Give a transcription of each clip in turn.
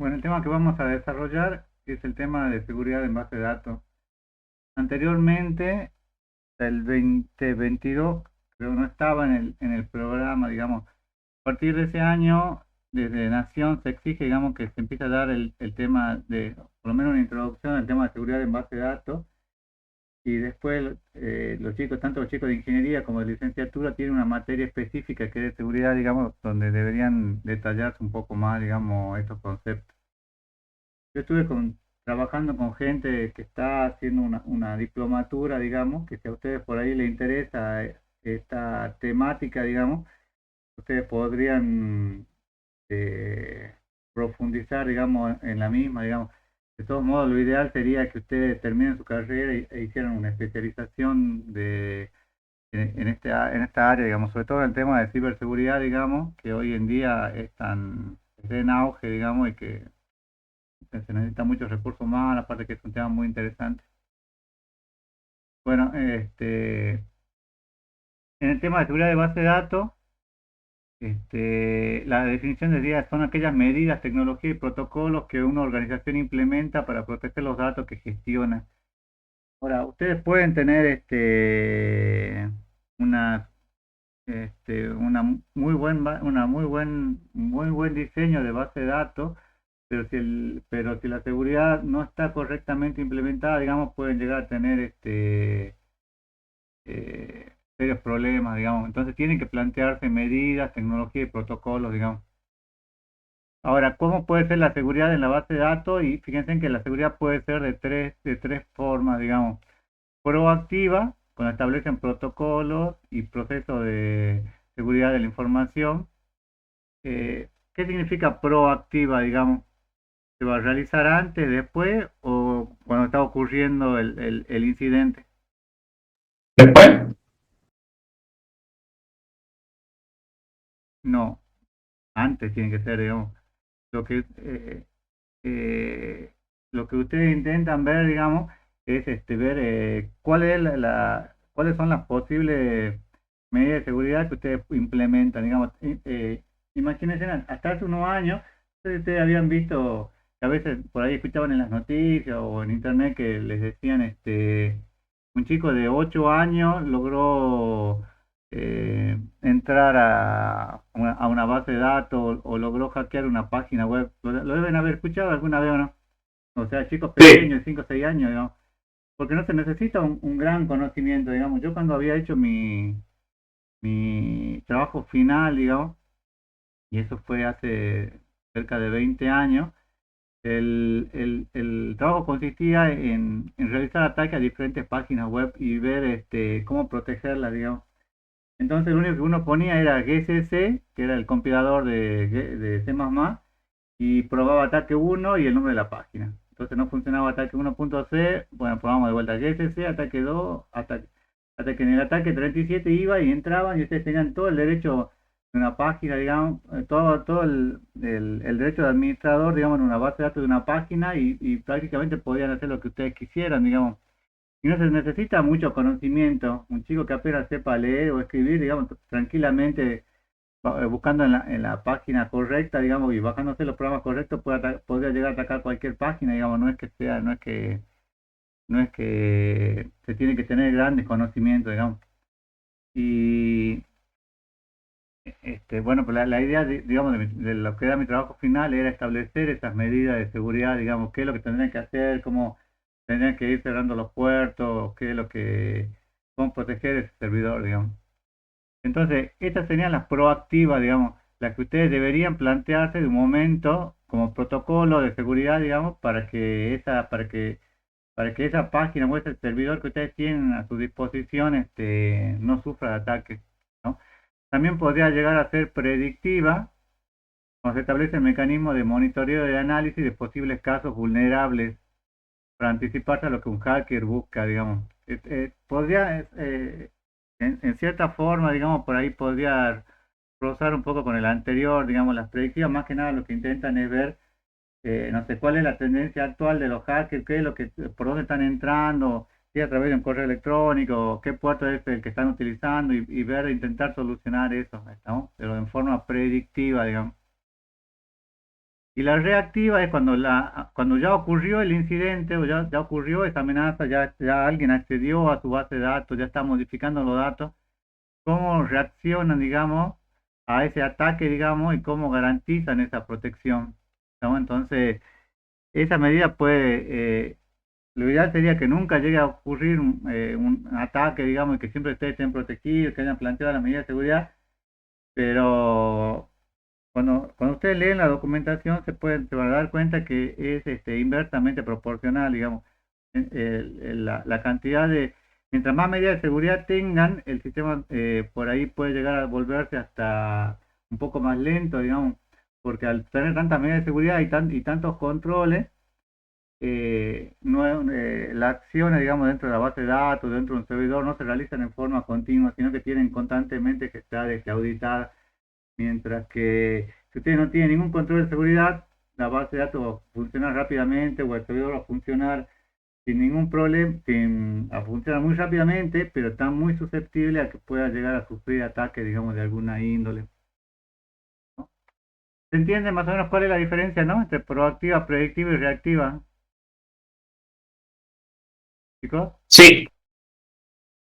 Bueno, el tema que vamos a desarrollar es el tema de seguridad en base de datos. Anteriormente, el 2022, creo no estaba en el programa, digamos. A partir de ese año, desde Nación se exige, digamos, que se empiece a dar el tema de, por lo menos una introducción al tema de seguridad en base de datos. Y después los chicos, tanto los chicos de ingeniería como de licenciatura, tienen una materia específica que es de seguridad, digamos, donde deberían detallarse un poco más, digamos, estos conceptos. Yo estuve trabajando con gente que está haciendo una diplomatura, digamos, que si a ustedes por ahí les interesa esta temática, digamos, ustedes podrían profundizar, digamos, en la misma, digamos. De todos modos, lo ideal sería que ustedes terminen su carrera e hicieran una especialización en esta área, digamos, sobre todo en el tema de ciberseguridad, digamos, que hoy en día está en auge, digamos, y que se necesita muchos recursos humanos, aparte que es un tema muy interesante. Bueno, en el tema de seguridad de base de datos, la definición de día son aquellas medidas, tecnologías y protocolos que una organización implementa para proteger los datos que gestiona. Ahora, ustedes pueden tener una, muy buen diseño de base de datos, pero si la seguridad no está correctamente implementada, digamos, pueden llegar a tener serios problemas, digamos. Entonces tienen que plantearse medidas, tecnología y protocolos, digamos. Ahora, ¿cómo puede ser la seguridad en la base de datos? Y fíjense en que la seguridad puede ser de tres formas, digamos. Proactiva, cuando establecen protocolos y procesos de seguridad de la información. ¿Qué significa proactiva, digamos? ¿Se va a realizar antes, después o cuando está ocurriendo el incidente? Después, No, antes tiene que ser, digamos. Lo que, eh, eh, lo que ustedes intentan ver, digamos, es ver cuáles son las posibles medidas de seguridad que ustedes implementan, digamos. Imagínense, hasta hace unos años, ustedes habían visto, que a veces por ahí escuchaban en las noticias o en internet que les decían, un chico de 8 años logró entrar a una base de datos o logró hackear una página web. Lo deben haber escuchado alguna vez o no. O sea, chicos sí. pequeños, 5 o 6 años, digamos. Porque no se necesita un gran conocimiento, digamos. Yo cuando había hecho mi trabajo final, digamos, y eso fue hace cerca de 20 años, el trabajo consistía en realizar ataques a diferentes páginas web y ver cómo protegerlas, digamos. Entonces lo único que uno ponía era GCC, que era el compilador de C++, y probaba ataque 1 y el nombre de la página. Entonces no funcionaba ataque 1.c, bueno, probamos de vuelta GCC, ataque 2, hasta que en el ataque 37 iba y entraban y ustedes tenían todo el derecho de una página, digamos, todo el derecho de administrador, digamos, en una base de datos de una página y prácticamente podían hacer lo que ustedes quisieran, digamos. Y no se necesita mucho conocimiento. Un chico que apenas sepa leer o escribir, digamos, tranquilamente buscando en la página correcta, digamos, y bajándose los programas correctos, podría llegar a atacar cualquier página, digamos, no es que se tiene que tener grandes conocimientos, digamos. Y bueno, pues la idea, digamos, de lo que era mi trabajo final era establecer esas medidas de seguridad, digamos, qué es lo que tendrían que hacer, cómo tendrían que ir cerrando los puertos, qué es lo que, cómo proteger ese servidor, digamos. Entonces, estas serían las proactivas, digamos, las que ustedes deberían plantearse de un momento como protocolo de seguridad, digamos, para que esa página o ese servidor que ustedes tienen a su disposición no sufra de ataques, ¿no? También podría llegar a ser predictiva cuando se establece el mecanismo de monitoreo y análisis de posibles casos vulnerables para anticiparse a lo que un hacker busca, digamos. En cierta forma, digamos, por ahí podría rozar un poco con el anterior, digamos, las predictivas, más que nada lo que intentan es ver, no sé, cuál es la tendencia actual de los hackers, qué es lo que, por dónde están entrando, si a través de un correo electrónico, qué puerto es el que están utilizando y ver, intentar solucionar eso, ¿no? Pero en forma predictiva, digamos. Y la reactiva es cuando ya ocurrió el incidente o ya ocurrió esa amenaza, ya alguien accedió a su base de datos, ya está modificando los datos, cómo reaccionan, digamos, a ese ataque, digamos, y cómo garantizan esa protección, ¿no? Entonces, esa medida puede, lo ideal sería que nunca llegue a ocurrir un ataque, digamos, y que siempre estén protegidos, que hayan planteado las medidas de seguridad, pero cuando ustedes leen la documentación se van a dar cuenta que es inversamente proporcional, digamos, la cantidad de, mientras más medidas de seguridad tengan, el sistema por ahí puede llegar a volverse hasta un poco más lento, digamos, porque al tener tantas medidas de seguridad y tantos controles, las acciones, digamos, dentro de la base de datos, dentro de un servidor, no se realizan en forma continua, sino que tienen constantemente que estar auditar. Mientras que si ustedes no tienen ningún control de seguridad, la base de datos va a funcionar rápidamente o el servidor va a funcionar sin ningún problema, a funcionar muy rápidamente, pero está muy susceptible a que pueda llegar a sufrir ataques, digamos, de alguna índole, ¿no? ¿Se entiende más o menos cuál es la diferencia, no? Entre proactiva, predictiva y reactiva, chicos. Sí,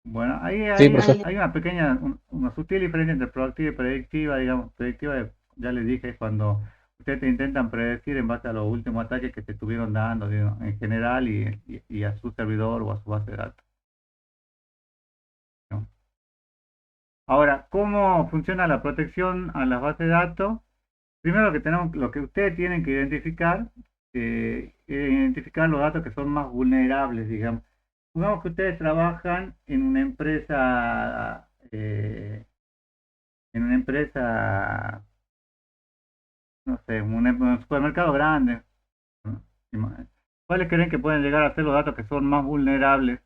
Bueno, ahí Sí, profe. hay una pequeña, una sutil diferencia entre proactiva y predictiva, digamos. Predictiva, ya les dije, es cuando ustedes te intentan predecir en base a los últimos ataques que se estuvieron dando, digo, en general y a su servidor o a su base de datos, ¿no? Ahora, ¿cómo funciona la protección a las bases de datos? Primero lo que ustedes tienen que identificar, identificar los datos que son más vulnerables, digamos. Supongamos que ustedes trabajan en una empresa, no sé, un supermercado grande, ¿no? ¿Cuáles creen que pueden llegar a ser los datos que son más vulnerables?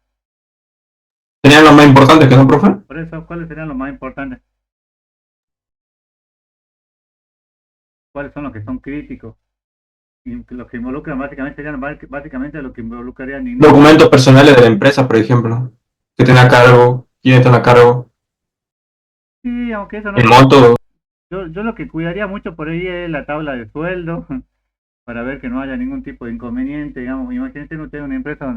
tenían los más importantes que no, profe. Por eso, ¿cuáles serían los más importantes? ¿Cuáles son los que son críticos? Y los que involucran básicamente serían básicamente lo que involucrarían Documentos personales de la empresa, por ejemplo, que estén a cargo, quiénes están a cargo, Sí, aunque eso no el es. monto. Yo lo que cuidaría mucho por ahí es la tabla de sueldo, para ver que no haya ningún tipo de inconveniente, digamos. Imagínense ustedes una empresa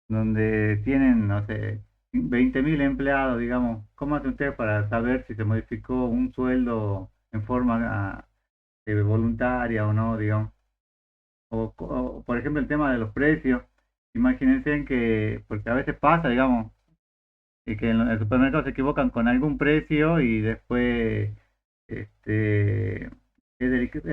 donde tienen, no sé, 20.000 empleados, digamos. ¿Cómo hace usted para saber si se modificó un sueldo en forma voluntaria o no, digamos? Por ejemplo, el tema de los precios. Imagínense porque a veces pasa, digamos, y que en el supermercado se equivocan con algún precio y después este,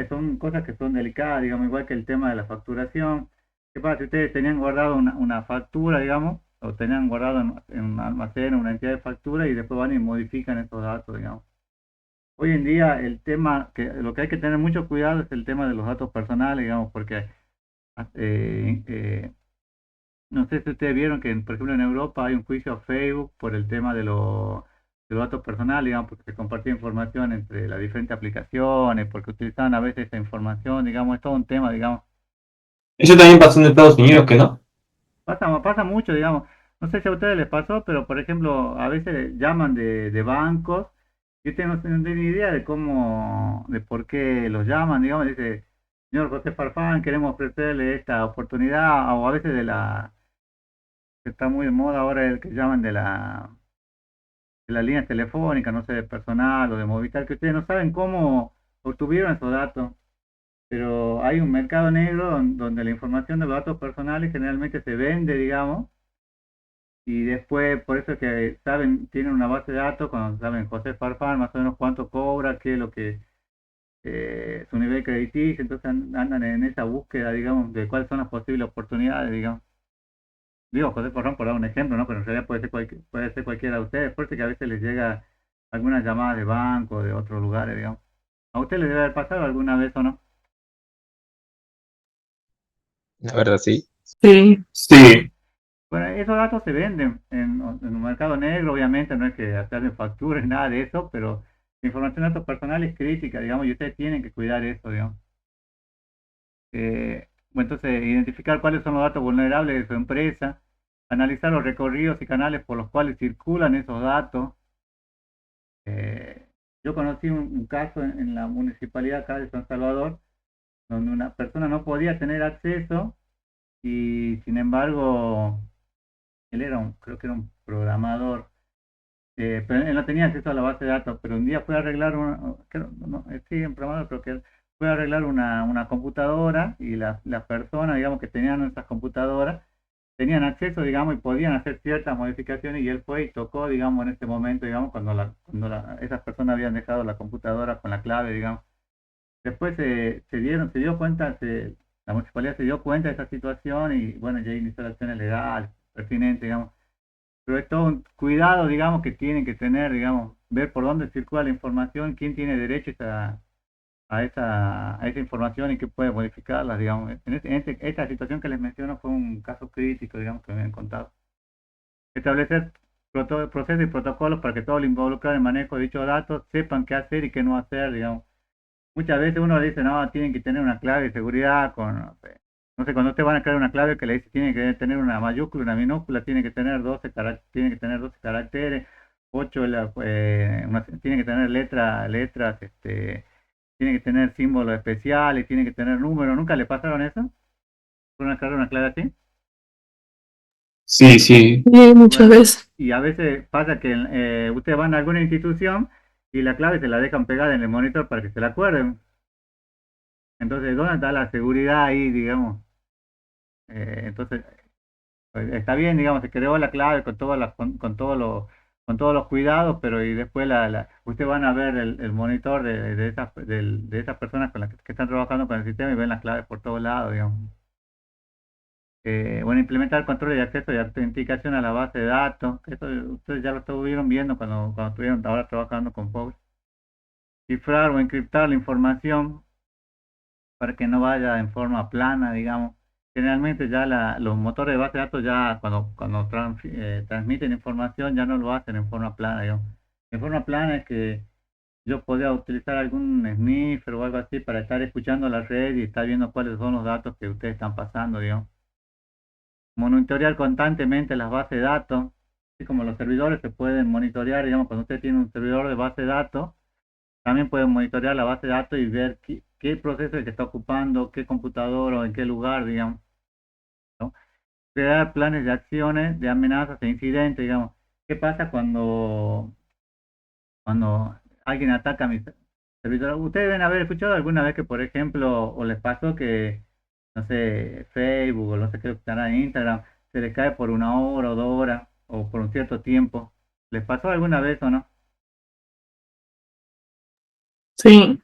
son cosas que son delicadas, digamos, igual que el tema de la facturación. ¿Qué pasa si ustedes tenían guardado una factura, digamos, o tenían guardado en un almacén una entidad de factura y después van y modifican esos datos, digamos? Hoy en día lo que hay que tener mucho cuidado es el tema de los datos personales, digamos, porque eh, eh, no sé si ustedes vieron que, por ejemplo, en Europa hay un juicio a Facebook por el tema de los datos personales, digamos, porque se compartía información entre las diferentes aplicaciones, porque utilizaban a veces esa información, digamos, es todo un tema, digamos. Eso también pasó en Estados Unidos, que no. Pasa mucho, digamos. No sé si a ustedes les pasó, pero, por ejemplo, a veces llaman de bancos y ustedes no tienen ni idea de por qué los llaman, digamos, dice, señor José Farfán, queremos ofrecerle esta oportunidad, o a veces que está muy de moda ahora el que llaman de las líneas telefónicas, no sé, de personal o de Movistar, que ustedes no saben cómo obtuvieron esos datos, pero hay un mercado negro donde la información de los datos personales generalmente se vende, digamos, y después por eso es que tienen una base de datos, cuando saben José Farfán más o menos cuánto cobra, qué es lo que su nivel crediticio, entonces andan en esa búsqueda, digamos, de cuáles son las posibles oportunidades, digamos. Digo, José Porrón por dar un ejemplo, ¿no? Pero en realidad puede ser cualquiera de ustedes. Por eso que a veces les llega algunas llamadas de banco, de otros lugares, digamos. ¿A usted les debe haber pasado alguna vez o no? La verdad, sí. Sí. Sí. Bueno, esos datos se venden en un mercado negro, obviamente, no es que hacerle facturas, nada de eso, pero la información de datos personales es crítica, digamos, y ustedes tienen que cuidar eso, digamos. Bueno, entonces, identificar cuáles son los datos vulnerables de su empresa, analizar los recorridos y canales por los cuales circulan esos datos. Eh, yo conocí un caso en la municipalidad acá de San Salvador, donde una persona no podía tener acceso y sin embargo, él era creo que era un programador, pero él no tenía acceso a la base de datos, pero un día fue a arreglar no, sí, un programador, creo que él fue a arreglar una computadora y las personas, digamos, que tenían esas computadoras, tenían acceso, digamos, y podían hacer ciertas modificaciones y él fue y tocó, digamos, en ese momento, digamos, esas personas habían dejado la computadora con la clave, digamos. Después se dio cuenta, la municipalidad se dio cuenta de esa situación y bueno, ya inició acciones legales, pertinentes, digamos. Pero es todo un cuidado, digamos, que tienen que tener, digamos, ver por dónde circula la información, quién tiene derecho a esa información y qué puede modificarla, digamos. Esta situación que les menciono fue un caso crítico, digamos, que me han contado. Establecer procesos y protocolos para que todos los involucrados en el manejo de dichos datos sepan qué hacer y qué no hacer, digamos. Muchas veces uno dice, no, tienen que tener una clave de seguridad con, no sé, cuando ustedes van a crear una clave que le dice, tiene que tener una mayúscula, una minúscula, tiene que tener 12 caracteres, 8, tiene que tener letras, tiene que tener símbolos especiales, tiene que tener números. ¿Nunca le pasaron eso? ¿Fueron a crear una clave así? Sí, sí. Sí, muchas Bueno, veces. y a veces pasa que ustedes van a alguna institución y la clave se la dejan pegada en el monitor para que se la acuerden. Entonces, ¿dónde está la seguridad ahí, digamos? Entonces, pues, está bien, digamos, se creó la clave con todos los cuidados, pero y después ustedes van a ver el monitor de esas personas con las que están trabajando con el sistema y ven las claves por todos lados, digamos. Bueno, implementar control de acceso y autenticación a la base de datos, que eso ustedes ya lo estuvieron viendo cuando estuvieron ahora trabajando con POS. Cifrar o encriptar la información para que no vaya en forma plana, digamos. Generalmente ya los motores de base de datos ya cuando transmiten información ya no lo hacen en forma plana, digamos. En forma plana es que yo podría utilizar algún sniffer o algo así para estar escuchando la red y estar viendo cuáles son los datos que ustedes están pasando, digamos. Monitorear constantemente las bases de datos, así como los servidores se pueden monitorear, digamos, cuando usted tiene un servidor de base de datos, también pueden monitorear la base de datos y ver qué proceso es el que está ocupando, qué computador o en qué lugar, digamos, ¿no? Crear planes de acciones, de amenazas e incidentes, digamos. ¿Qué pasa cuando alguien ataca a mi servidor? Ustedes deben haber escuchado alguna vez que, por ejemplo, o les pasó que, no sé, Facebook o no sé qué estará en Instagram, se les cae por 1 hora o 2 horas o por un cierto tiempo. ¿Les pasó alguna vez o no? Sí,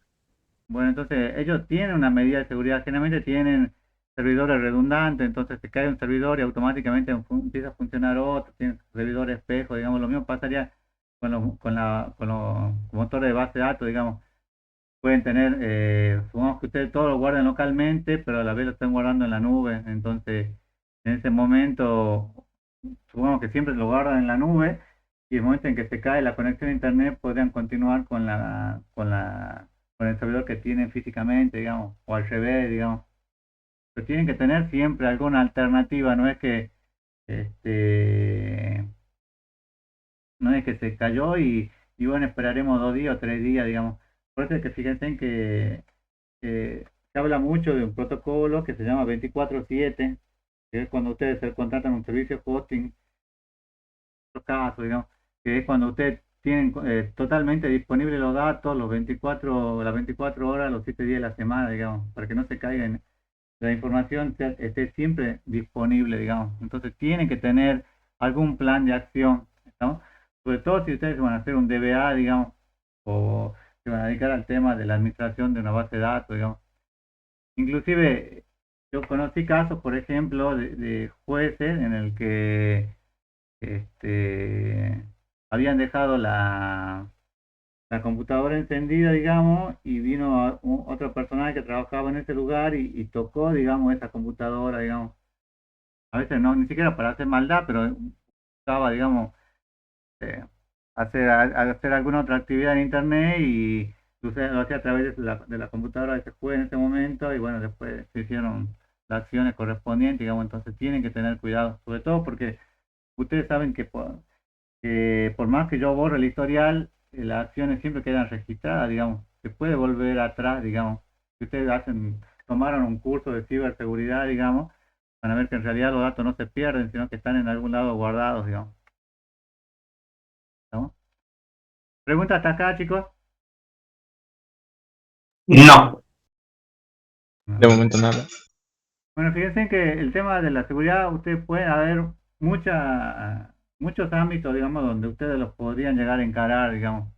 Bueno, entonces ellos tienen una medida de seguridad, generalmente tienen servidores redundantes, entonces se cae un servidor y automáticamente empieza a funcionar otro, tienen servidor espejo, digamos, lo mismo pasaría con los motores de base de datos, digamos, pueden tener, supongamos que ustedes todo lo guardan localmente, pero a la vez lo están guardando en la nube, entonces en ese momento, supongamos que siempre lo guardan en la nube y el momento en que se cae la conexión a internet podrían continuar con el servidor que tienen físicamente, digamos, o al revés, digamos. Pero tienen que tener siempre alguna alternativa, este, no es que se cayó y bueno, esperaremos 2 días o 3 días, digamos. Por eso es que fíjense en que se habla mucho de un protocolo que se llama 24/7, que es cuando ustedes se contratan un servicio hosting, los casos, digamos, que es cuando ustedes tienen totalmente disponibles los datos las 24 horas, los 7 días de la semana, digamos, para que no se caigan, la información esté siempre disponible, digamos. Entonces tienen que tener algún plan de acción, ¿no? Sobre todo si ustedes van a hacer un DBA, digamos, o se van a dedicar al tema de la administración de una base de datos, digamos. Inclusive yo conocí casos, por ejemplo, de jueces en el que este, habían dejado la computadora encendida, digamos, y vino otro personal que trabajaba en ese lugar y tocó, digamos, esa computadora, digamos. A veces no, ni siquiera para hacer maldad, pero buscaba, digamos, eh, hacer alguna otra actividad en internet y lo hacía a través de la computadora de ese juez en ese momento y bueno, después se hicieron las acciones correspondientes, digamos, entonces tienen que tener cuidado, sobre todo porque ustedes saben que por más que yo borre el historial, las acciones siempre quedan registradas, digamos. Se puede volver atrás, digamos. Si ustedes hacen tomaron un curso de ciberseguridad, digamos, van a ver que en realidad los datos no se pierden, sino que están en algún lado guardados, digamos. ¿No? ¿Pregunta hasta acá, chicos? No. De momento nada. Bueno, fíjense que el tema de la seguridad, ustedes pueden haber muchos ámbitos, digamos, donde ustedes los podrían llegar a encarar, digamos.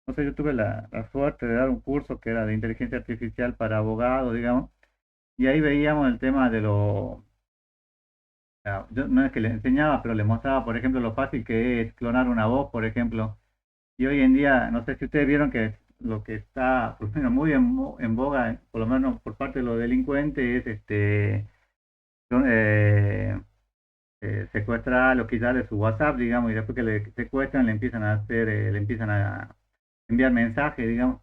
No sé, yo tuve la suerte de dar un curso que era de inteligencia artificial para abogados, digamos, y ahí veíamos el tema de yo no es que le enseñaba, pero le mostraba, por ejemplo, lo fácil que es clonar una voz, por ejemplo. Y hoy en día, no sé si ustedes vieron que lo que está, por lo menos, muy en boga, por lo menos por parte de los delincuentes, es son, secuestrar o quitarle su WhatsApp, digamos, y después que le secuestran, le empiezan a hacer, le empiezan a enviar mensajes, digamos.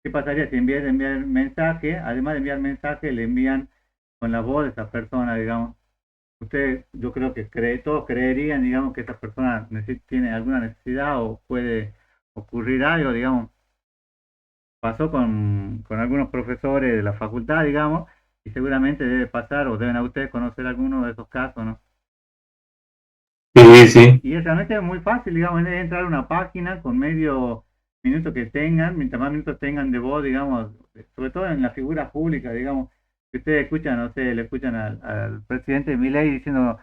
¿Qué pasaría si en vez de enviar mensaje, además de enviar mensaje, le envían con la voz de esa persona, digamos? Usted, yo creo que todos creerían, digamos, que esa persona tiene alguna necesidad o puede ocurrir algo, digamos. Pasó con algunos profesores de la facultad, digamos, y seguramente debe pasar o deben a ustedes conocer alguno de esos casos, ¿no? Sí, sí. Y es realmente muy fácil, digamos, es entrar a una página con medio minuto que tengan, mientras más minutos tengan de voz, digamos, sobre todo en la figura pública, digamos, que ustedes escuchan, no sé, le escuchan al presidente Milei diciendo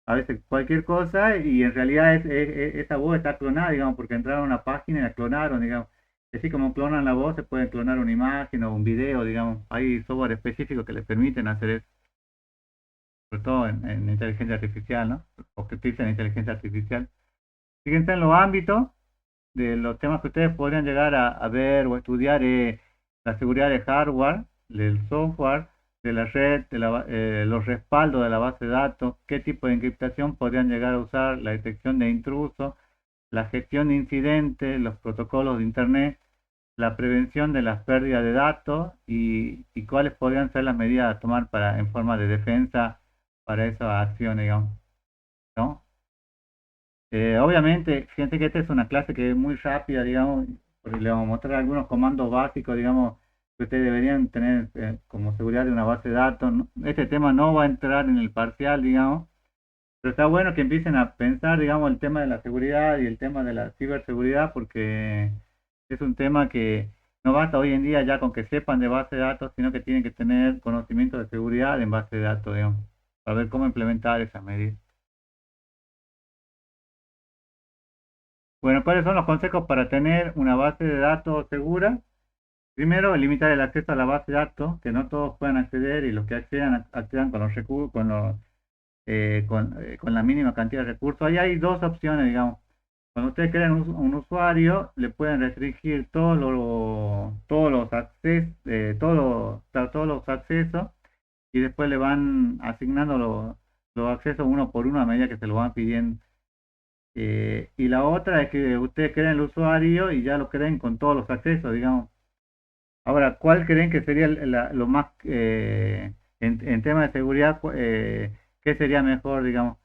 a veces cualquier cosa y en realidad esa voz está clonada, digamos, porque entraron a una página y la clonaron, digamos. Así como clonan la voz, se puede clonar una imagen o un video, digamos. Hay software específico que les permiten hacer eso, sobre todo en inteligencia artificial, ¿no? O que utilizan inteligencia artificial. Fíjense en los ámbitos de los temas que ustedes podrían llegar a ver o estudiar, la seguridad de hardware, del software, de la red, los respaldos de la base de datos, qué tipo de encriptación podrían llegar a usar, la detección de intrusos, la gestión de incidentes, los protocolos de Internet, la prevención de las pérdidas de datos y cuáles podrían ser las medidas a tomar en forma de defensa para esa acción, digamos, ¿no? Obviamente, fíjense que esta es una clase que es muy rápida, digamos, porque le vamos a mostrar algunos comandos básicos, digamos, que ustedes deberían tener como seguridad de una base de datos. Este tema no va a entrar en el parcial, digamos, pero está bueno que empiecen a pensar, digamos, el tema de la seguridad y el tema de la ciberseguridad, porque es un tema que no basta hoy en día ya con que sepan de base de datos, sino que tienen que tener conocimiento de seguridad en base de datos, digamos, para ver cómo implementar esas medidas. Bueno, ¿cuáles son los consejos para tener una base de datos segura? Primero, limitar el acceso a la base de datos, que no todos puedan acceder y los que accedan con los recursos, con la mínima cantidad de recursos. Ahí hay dos opciones, digamos. Cuando ustedes crean un usuario, le pueden restringir todos los accesos, todos los accesos y después le van asignando los accesos uno por uno a medida que se lo van pidiendo. Y la otra es que ustedes creen el usuario y ya lo creen con todos los accesos, digamos. Ahora, ¿cuál creen que sería lo más, en tema de seguridad, qué sería mejor, digamos?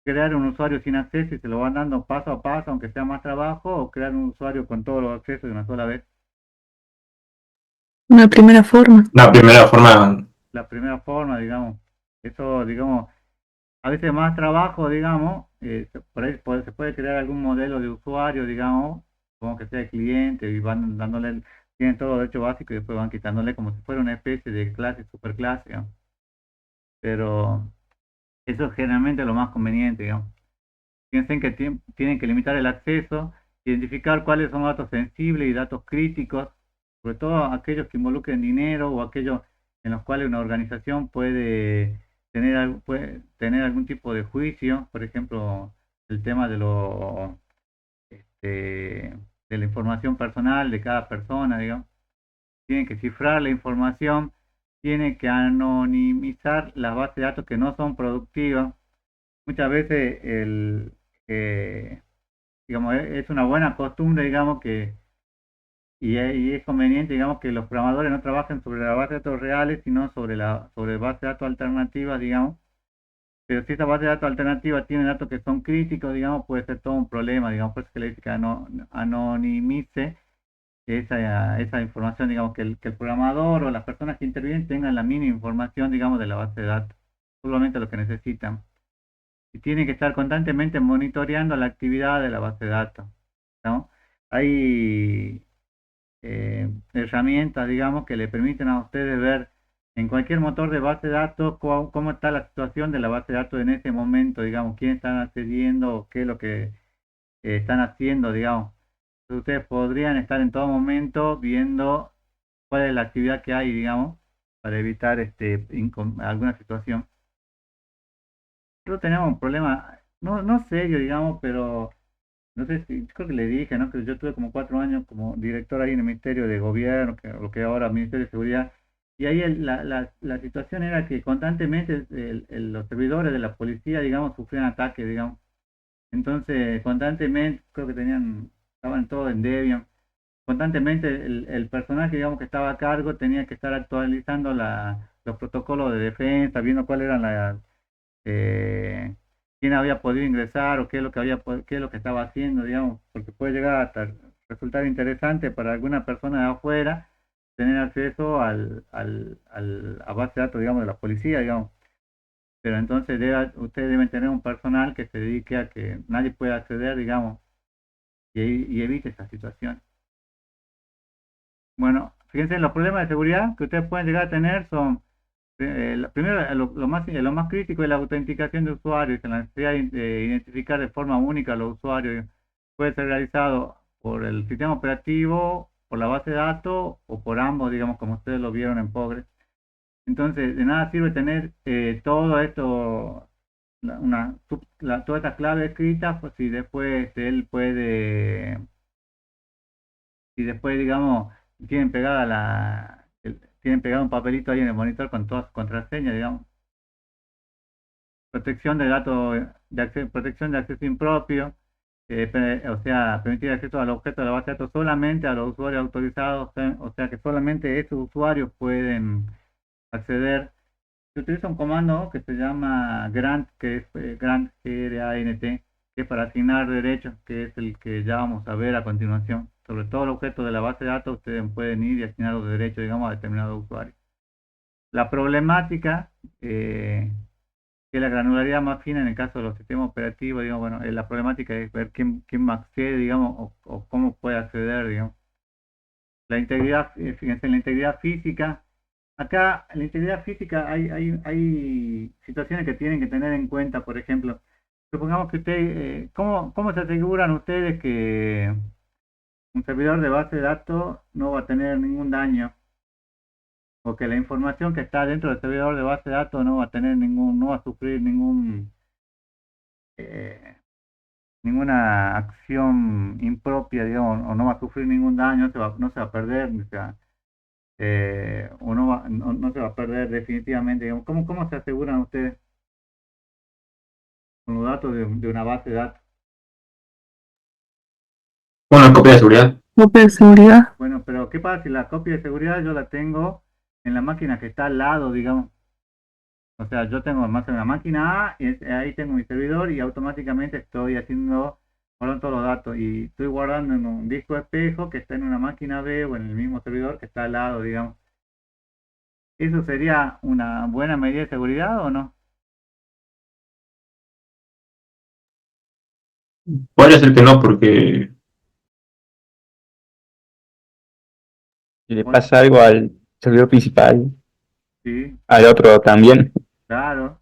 ¿Crear un usuario sin acceso y se lo van dando paso a paso, aunque sea más trabajo, o crear un usuario con todos los accesos de una sola vez? Una primera forma. La primera forma. La primera forma, digamos. Eso, digamos, a veces más trabajo, digamos, por ahí se puede crear algún modelo de usuario, digamos, como que sea el cliente y van dándole, tienen todo los derechos básicos y después van quitándole como si fuera una especie de clase, superclase, digamos. Pero eso es generalmente lo más conveniente, digamos. Piensen que tienen que limitar el acceso, identificar cuáles son datos sensibles y datos críticos, sobre todo aquellos que involucren dinero o aquellos en los cuales una organización puede tener algún tipo de juicio, por ejemplo, el tema de la información personal de cada persona, digamos. Tienen que cifrar la información, tienen que anonimizar las bases de datos que no son productivas. Muchas veces digamos, es una buena costumbre, digamos, y es conveniente, digamos, que los programadores no trabajen sobre la base de datos reales, sino sobre base de datos alternativas, digamos. Pero si esa base de datos alternativa tiene datos que son críticos, digamos, puede ser todo un problema, digamos, por eso que le dice que anonimice esa información, digamos, que el programador o las personas que intervienen tengan la mínima información, digamos, de la base de datos, solamente lo que necesitan. Y tienen que estar constantemente monitoreando la actividad de la base de datos, ¿no? Hay herramientas, digamos, que le permiten a ustedes ver en cualquier motor de base de datos cómo está la situación de la base de datos en ese momento, digamos, quién están accediendo, qué es lo que están haciendo, digamos. Entonces, ustedes podrían estar en todo momento viendo cuál es la actividad que hay, digamos, para evitar alguna situación. Nosotros tenemos un problema, no serio, digamos, pero no sé si, creo que le dije, ¿no? Que yo tuve como 4 años como director ahí en el Ministerio de Gobierno, lo que ahora Ministerio de Seguridad, y ahí la situación era que constantemente los servidores de la policía, digamos, sufrían ataques, digamos. Entonces, constantemente, creo que estaban todos en Debian, constantemente el personaje, digamos, que estaba a cargo tenía que estar actualizando los protocolos de defensa, viendo cuáles eran eh, quién había podido ingresar o qué es lo que qué es lo que estaba haciendo, digamos, porque puede llegar a resultar interesante para alguna persona de afuera tener acceso a base de datos, digamos, de la policía, digamos. Pero entonces ustedes deben tener un personal que se dedique a que nadie pueda acceder, digamos, y evite esa situación. Bueno, fíjense, los problemas de seguridad que ustedes pueden llegar a tener son, primero, lo más crítico es la autenticación de usuarios, la necesidad de identificar de forma única a los usuarios. Puede ser realizado por el sistema operativo, por la base de datos o por ambos, digamos, como ustedes lo vieron en Progress. Entonces, de nada sirve tener todo esto, toda esta clave escrita, pues si después si después, digamos, tienen pegado un papelito ahí en el monitor con todas sus contraseñas, digamos. Protección de datos, protección de acceso impropio, o sea, permitir acceso al objeto de la base de datos solamente a los usuarios autorizados, o sea que solamente esos usuarios pueden acceder. Se utiliza un comando que se llama grant, que es grant, G-R-A-N-T, que es para asignar derechos, que es el que ya vamos a ver a continuación. Sobre todo el objeto de la base de datos, ustedes pueden ir y asignar los derechos, digamos, a determinados usuarios. La problemática, que la granularidad más fina en el caso de los sistemas operativos, digamos, bueno, la problemática es ver quién accede, digamos, o cómo puede acceder, digamos. La integridad, fíjense, la integridad física. Acá, en la integridad física hay situaciones que tienen que tener en cuenta, por ejemplo, supongamos que ¿cómo se aseguran ustedes que un servidor de base de datos no va a tener ningún daño? O que la información que está dentro del servidor de base de datos no va a tener no va a sufrir eh, ninguna acción impropia, digamos, o no va a sufrir ningún daño, no se va a perder, o sea, o no se va a perder definitivamente, digamos. ¿Cómo se aseguran ustedes con los datos de una base de datos? Una copia de seguridad. Copia de seguridad. Bueno, pero ¿qué pasa si la copia de seguridad yo la tengo en la máquina que está al lado, digamos? O sea, yo tengo más en la máquina A, y ahí tengo mi servidor y automáticamente estoy guardando todos los datos y estoy guardando en un disco espejo que está en una máquina B o en el mismo servidor que está al lado, digamos. ¿Eso sería una buena medida de seguridad o no? Podría ser que no, porque Si le O- pasa algo al servidor principal, Sí, al otro también. claro.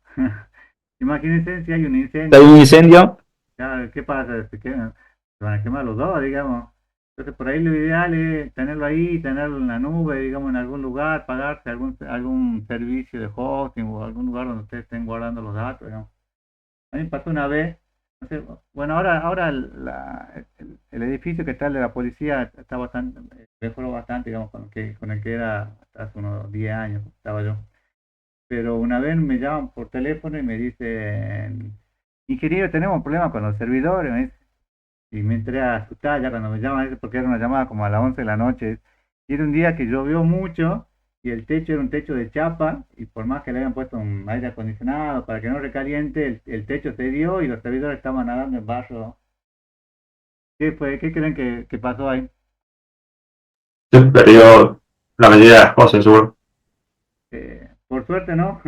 Imagínense si hay un Si hay incendio. un incendio, Claro, ¿qué pasa? Se van a quemar los dos, digamos. Entonces, por ahí lo ideal es tenerlo ahí, tenerlo en la nube, digamos, en algún lugar, pagarse algún servicio de hosting o algún lugar donde ustedes estén guardando los datos, digamos. A mí me pasó una vez, no sé, bueno, ahora el edificio que está el de la policía está bastante, mejoró bastante, digamos, con el que era hasta hace unos 10 años, estaba yo. Pero una vez me llaman por teléfono y me dicen, ingeniero, tenemos un problema con los servidores, me dice. Y me entré a asustar ya cuando me llaman, porque era una llamada como a las 11 de la noche. Y era un día que llovió mucho y el techo era un techo de chapa y por más que le habían puesto un aire acondicionado para que no recaliente, el techo se dio y los servidores estaban nadando en barro. ¿Qué fue? ¿Qué creen que pasó ahí? Se perdió la mayoría de las cosas, seguro. Por suerte, ¿no?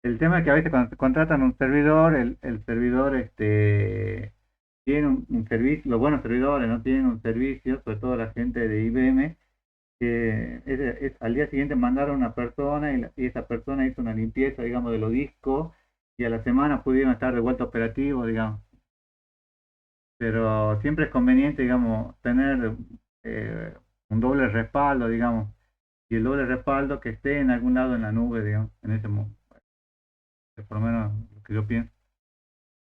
El tema es que a veces cuando te contratan un servidor, el servidor tiene un servicio, los buenos servidores no tienen un servicio, sobre todo la gente de IBM, que al día siguiente mandaron a una persona y esa persona hizo una limpieza, digamos, de los discos y a la semana pudieron estar de vuelta operativos, digamos. Pero siempre es conveniente, digamos, tener eh, un doble respaldo, digamos, y el doble respaldo que esté en algún lado en la nube, digamos, en ese momento, por lo menos lo que yo pienso.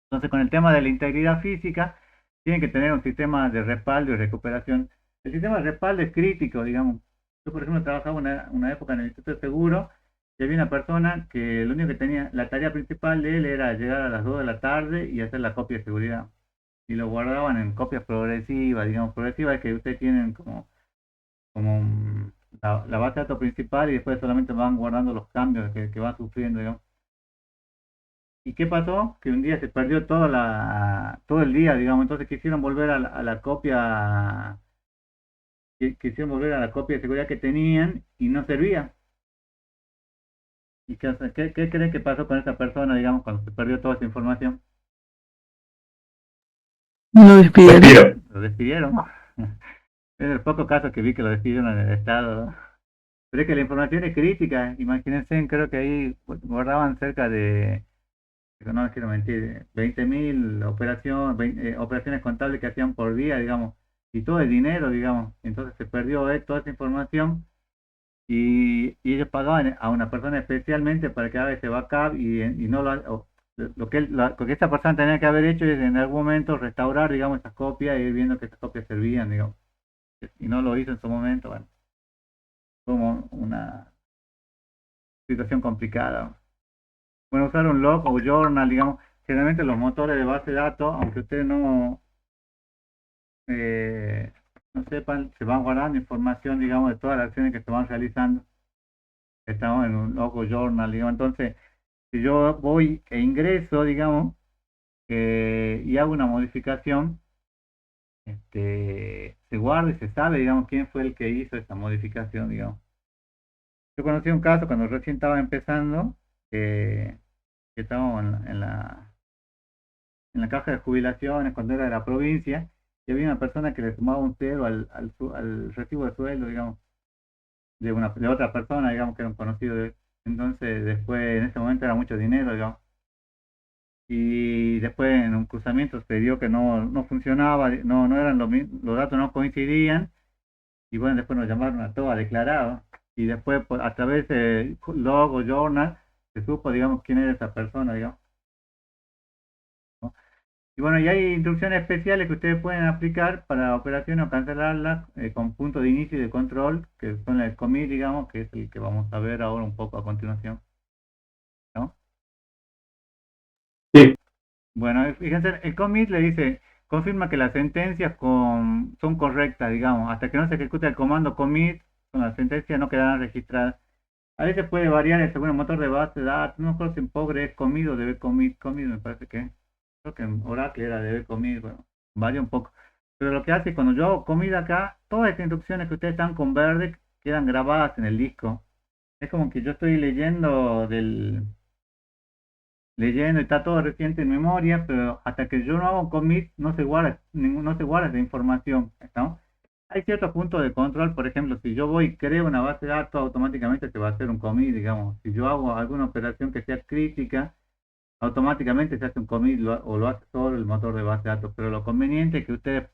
Entonces, con el tema de la integridad física, tienen que tener un sistema de respaldo y recuperación. El sistema de respaldo es crítico, digamos. Yo, por ejemplo, trabajaba una época en el Instituto de Seguro y había una persona que lo único que tenía, la tarea principal de él era llegar a las 2 de la tarde y hacer la copia de seguridad. Y lo guardaban en copias progresivas, digamos, progresivas que ustedes tienen como la base de datos principal y después solamente van guardando los cambios que van sufriendo, digamos. ¿Y qué pasó? Que un día se perdió todo el día, digamos, entonces quisieron volver a la copia, quisieron volver a la copia de seguridad que tenían y no servía. ¿Y qué creen que pasó con esa persona, digamos, cuando se perdió toda esa información? Lo despidieron. Respiro. Lo despidieron. Es el poco caso que vi que lo despidieron en el Estado. Pero es que la información es crítica. Imagínense, creo que ahí guardaban cerca de, no les quiero mentir, 20.000 operaciones contables que hacían por día, digamos, y todo el dinero, digamos. Entonces se perdió toda esa información y ellos pagaban a una persona especialmente para que haga ese backup y no lo que esa persona tenía que haber hecho es en algún momento restaurar, digamos, esas copias y ir viendo que esas copias servían, digamos. Y no lo hizo en su momento, bueno, como una situación complicada. Bueno, usar un log o journal, digamos, generalmente los motores de base de datos, aunque ustedes eh, no sepan, se van guardando información, digamos, de todas las acciones que se van realizando. Estamos en un log o journal, digamos, entonces, si yo voy e ingreso, digamos, y hago una modificación, se guarda y se sabe, digamos, quién fue el que hizo esa modificación, digamos. Yo conocí un caso cuando recién estaba empezando, que estábamos en la caja de jubilaciones cuando era de la provincia, y había una persona que le sumaba un cero al recibo de sueldo, digamos, de otra persona, digamos, que era un conocido de él. Entonces, después, en ese momento era mucho dinero, digamos. Y después en un cruzamiento se dio que no funcionaba, no eran los datos no coincidían, y bueno, después nos llamaron a todos a declarar, y después a través de log o journal se supo, digamos, quién era esa persona, digamos. ¿No? Y bueno, y hay instrucciones especiales que ustedes pueden aplicar para operaciones o cancelarlas con punto de inicio y de control, que son el commit, digamos, que es el que vamos a ver ahora un poco a continuación, ¿no? Sí. Bueno, fíjense, el commit le dice, confirma que las sentencias son correctas, digamos, hasta que no se ejecute el comando commit, las sentencias no quedarán registradas. A veces puede variar según el motor de base de datos, no creo si en Postgre es commit o debe commit me parece que, creo que en Oracle era debe commit, bueno, varía un poco. Pero lo que hace es cuando yo hago commit acá, todas estas instrucciones que ustedes están con verde quedan grabadas en el disco. Es como que yo estoy leyendo y está todo reciente en memoria, pero hasta que yo no hago commit no se guarda esa información, ¿no? Hay ciertos puntos de control, por ejemplo, si yo voy y creo una base de datos, automáticamente se va a hacer un commit, digamos. Si yo hago alguna operación que sea crítica, automáticamente se hace un commit o lo hace solo el motor de base de datos. Pero lo conveniente es que ustedes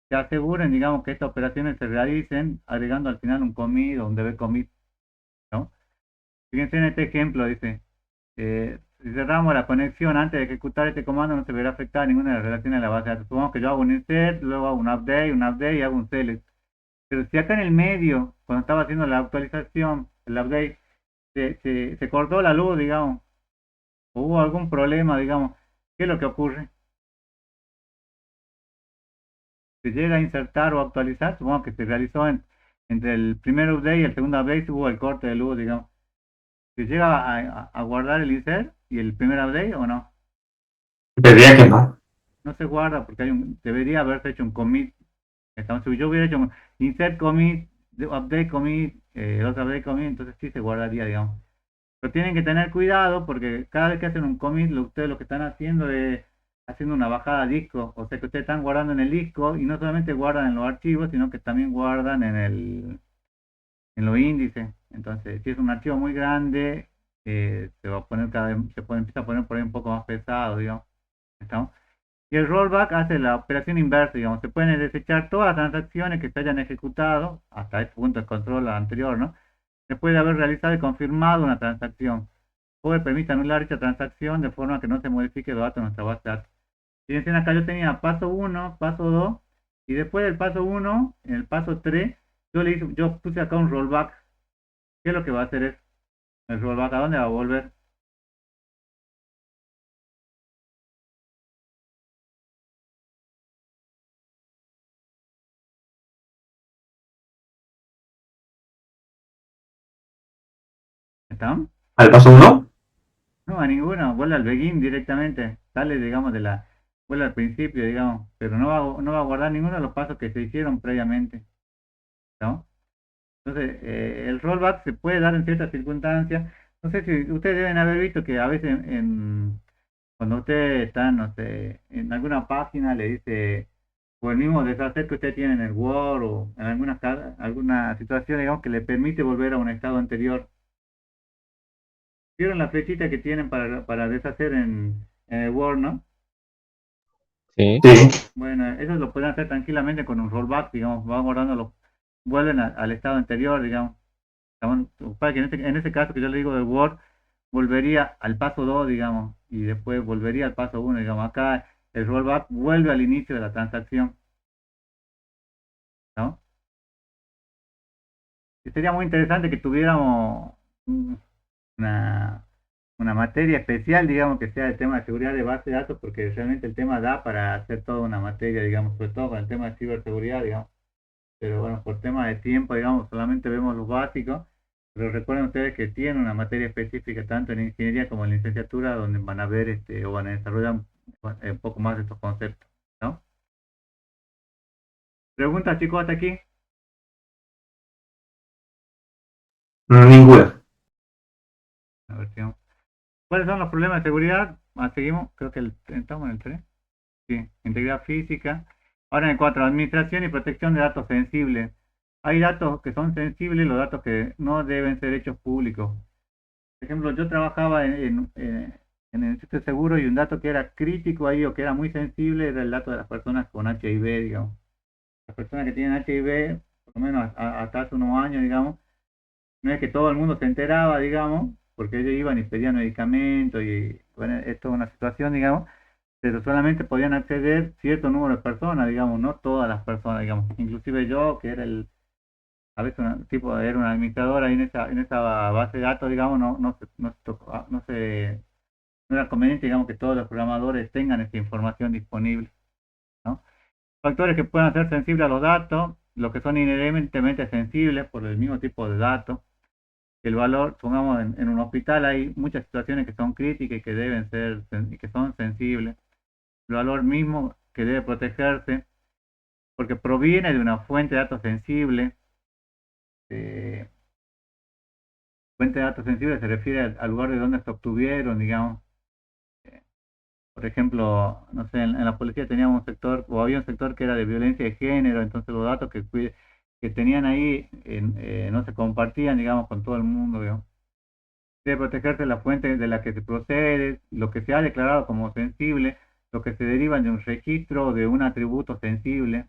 se aseguren, digamos, que estas operaciones se realicen agregando al final un commit o un db commit, ¿no? Fíjense en este ejemplo, dice, si cerramos la conexión antes de ejecutar este comando no se verá afectada ninguna de las relaciones de la base de datos. Supongamos que yo hago un insert, luego hago un update y hago un select. Pero si acá en el medio, cuando estaba haciendo la actualización, el update, se cortó la luz, digamos, o hubo algún problema, digamos, ¿qué es lo que ocurre? Se llega a insertar o actualizar, supongo que se realizó entre el primer update y el segundo update, hubo el corte de luz, digamos. ¿Se llega a guardar el insert y el primer update o no? Diría que no. No se guarda porque debería haberse hecho un commit. Entonces, si yo hubiera hecho un insert commit de update commit, el otro update commit, entonces sí se guardaría, digamos. Pero tienen que tener cuidado porque cada vez que hacen un commit, ustedes lo que están haciendo es haciendo una bajada a disco. O sea que ustedes están guardando en el disco y no solamente guardan en los archivos, sino que también guardan en los índices. Entonces, si es un archivo muy grande, se va a poner empieza a poner por ahí un poco más pesado, digamos. ¿Estamos? Y el rollback hace la operación inversa, digamos. Se pueden desechar todas las transacciones que se hayan ejecutado hasta este punto de control anterior, ¿no? Después de haber realizado y confirmado una transacción. O permite anular esta transacción de forma que no se modifique los datos de nuestra base de datos. Fíjense acá yo tenía paso 1, paso 2, y después del paso 1, en el paso 3, yo puse acá un rollback. ¿Qué es lo que va a hacer es el rollback? ¿A dónde va a volver? ¿Están? ¿Al paso uno? No, a ninguno, vuelve al begin directamente, sale, digamos, vuelve al principio, digamos, pero no va a guardar ninguno de los pasos que se hicieron previamente, ¿no? Entonces, el rollback se puede dar en ciertas circunstancias. No sé si ustedes deben haber visto que a veces cuando ustedes están, no sé, en alguna página le dice, o el mismo deshacer que usted tiene en el Word o en alguna situación, digamos, que le permite volver a un estado anterior. ¿Vieron la flechita que tienen para deshacer en el Word, no? Sí. Sí. Bueno, eso lo pueden hacer tranquilamente con un rollback, digamos, van guardándolo, vuelven al estado anterior, digamos. Para que en este caso que yo le digo de Word, volvería al paso 2, digamos, y después volvería al paso 1, digamos. Acá el rollback vuelve al inicio de la transacción, ¿no? Y sería muy interesante que tuviéramos una, una materia especial, digamos, que sea el tema de seguridad de base de datos, porque realmente el tema da para hacer toda una materia, digamos, sobre todo con el tema de ciberseguridad, digamos. Pero bueno, por tema de tiempo, digamos, solamente vemos los básicos, pero recuerden ustedes que tienen una materia específica tanto en ingeniería como en licenciatura donde van a ver o van a desarrollar un poco más de estos conceptos, ¿no? ¿Preguntas, chicos, hasta aquí? Ninguna. A ver, sigamos. ¿Cuáles son los problemas de seguridad? Seguimos, creo que estamos en el 3. Sí, integridad física. Ahora en el 4, administración y protección de datos sensibles. Hay datos que son sensibles, los datos que no deben ser hechos públicos. Por ejemplo, yo trabajaba en el sitio de seguro y un dato que era crítico ahí o que era muy sensible era el dato de las personas con HIV, digamos. Las personas que tienen HIV, por lo menos hasta hace unos años, digamos, no es que todo el mundo se enteraba, digamos, porque ellos iban y pedían medicamentos y bueno, esto es una situación, digamos, pero solamente podían acceder cierto número de personas, digamos, no todas las personas, digamos. Inclusive yo, que era a veces era un administrador ahí en esa base de datos, digamos, no era conveniente, digamos, que todos los programadores tengan esta información disponible, ¿no? Factores que puedan ser sensibles a los datos, los que son inherentemente sensibles por el mismo tipo de datos. El valor, pongamos en un hospital hay muchas situaciones que son críticas y que deben ser, y que son sensibles. El valor mismo que debe protegerse porque proviene de una fuente de datos sensible. eh, Fuente de datos sensibles se refiere al lugar de donde se obtuvieron, digamos. Eh, por ejemplo, no sé, en la policía teníamos un sector, o había un sector que era de violencia de género, entonces los datos que tenían ahí no se compartían, digamos, con todo el mundo, digamos. Debe protegerse la fuente de la que se procede, lo que se ha declarado como sensible, lo que se deriva de un registro o de un atributo sensible.